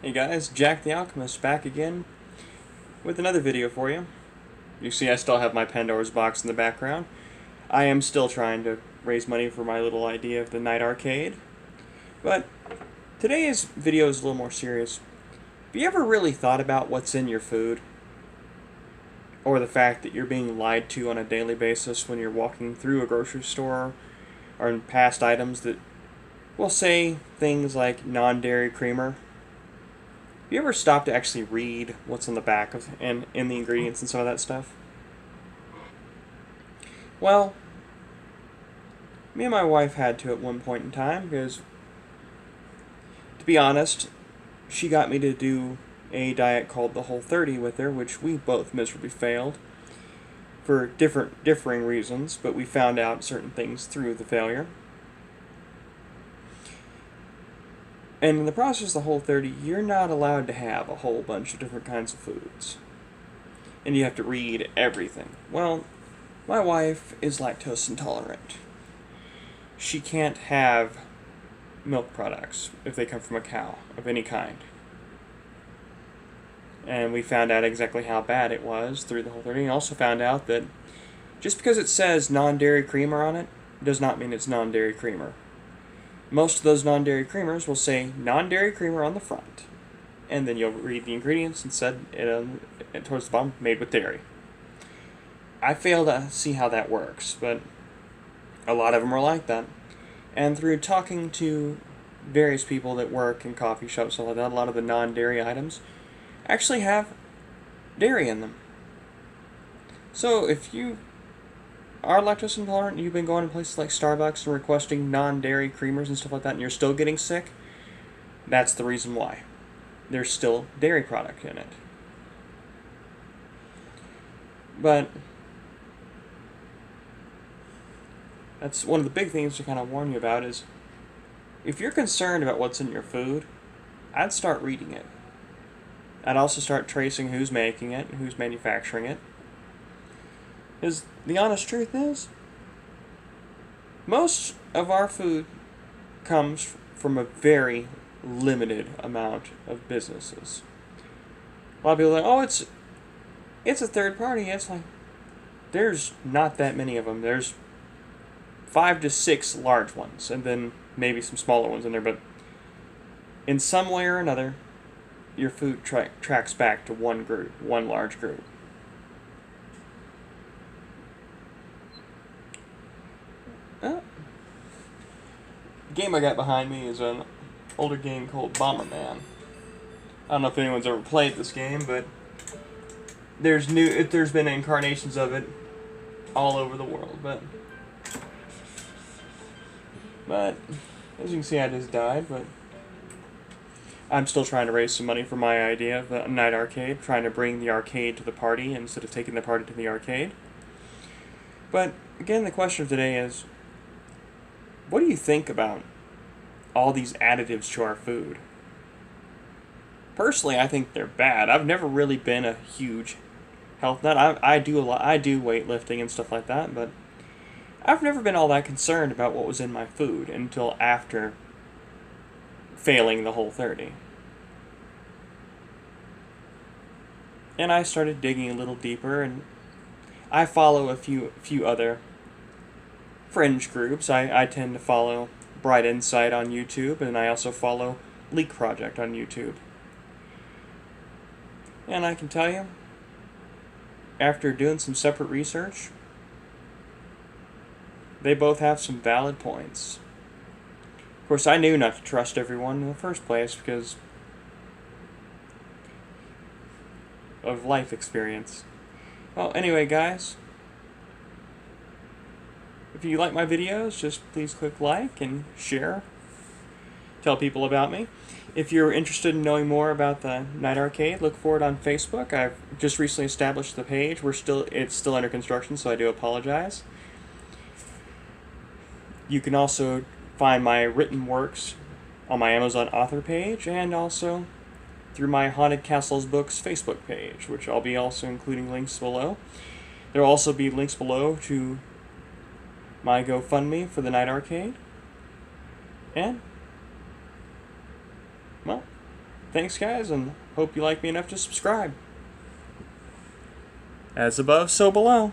Hey guys, Jack the Alchemist back again with another video for you. You see I still have my Pandora's box in the background. I am still trying to raise money for my little idea of the night arcade. But today's video is a little more serious. Have you ever really thought about what's in your food? Or the fact that you're being lied to on a daily basis when you're walking through a grocery store or past items that will say things like non-dairy creamer? Have you ever stopped to actually read what's on the back of and in the ingredients and some of that stuff? Well, me and my wife had to at one point in time because, to be honest, she got me to do a diet called the Whole30 with her, which we both miserably failed for differing reasons, but we found out certain things through the failure. And in the process of the Whole30, you're not allowed to have a whole bunch of different kinds of foods. And you have to read everything. Well, my wife is lactose intolerant. She can't have milk products if they come from a cow of any kind. And we found out exactly how bad it was through the Whole30. And also found out that just because it says non-dairy creamer on it, does not mean it's non-dairy creamer. Most of those non-dairy creamers will say non-dairy creamer on the front. And then you'll read the ingredients and said towards the bottom, made with dairy. I fail to see how that works, but a lot of them are like that. And through talking to various people that work in coffee shops, stuff like that, a lot of the non-dairy items actually have dairy in them. So if you are lactose intolerant and you've been going to places like Starbucks and requesting non-dairy creamers and stuff like that and you're still getting sick, that's the reason why. There's still dairy product in it. But that's one of the big things to kind of warn you about is if you're concerned about what's in your food, I'd start reading it. I'd also start tracing who's making it and who's manufacturing it. Because the honest truth is, most of our food comes from a very limited amount of businesses. A lot of people are like, oh, it's a third party. It's like, there's not that many of them. There's 5 to 6 large ones, and then maybe some smaller ones in there, but in some way or another, your food tracks back to one group, one large group. The game I got behind me is an older game called Bomberman. I don't know if anyone's ever played this game, but there's been incarnations of it all over the world. But as you can see, I just died. But I'm still trying to raise some money for my idea of the night arcade, trying to bring the arcade to the party instead of taking the party to the arcade. But again, the question of today is, what do you think about all these additives to our food? Personally, I think they're bad. I've never really been a huge health nut. I do weightlifting and stuff like that, but I've never been all that concerned about what was in my food until after failing the Whole30. And I started digging a little deeper, and I follow a few other fringe groups. I tend to follow Bright Insight on YouTube, and I also follow Leak Project on YouTube. And I can tell you, after doing some separate research, they both have some valid points. Of course, I knew not to trust everyone in the first place because of life experience. Well, anyway, guys, if you like my videos, just please click like and share. Tell people about me. If you're interested in knowing more about the Night Arcade, look for it on Facebook. I've just recently established the page. It's still under construction, so I do apologize. You can also find my written works on my Amazon author page and also through my Haunted Castles Books Facebook page, which I'll be also including links below. There will also be links below to my GoFundMe for the Night Arcade. And, well, Thanks, guys, and hope you like me enough to subscribe. As above, so below.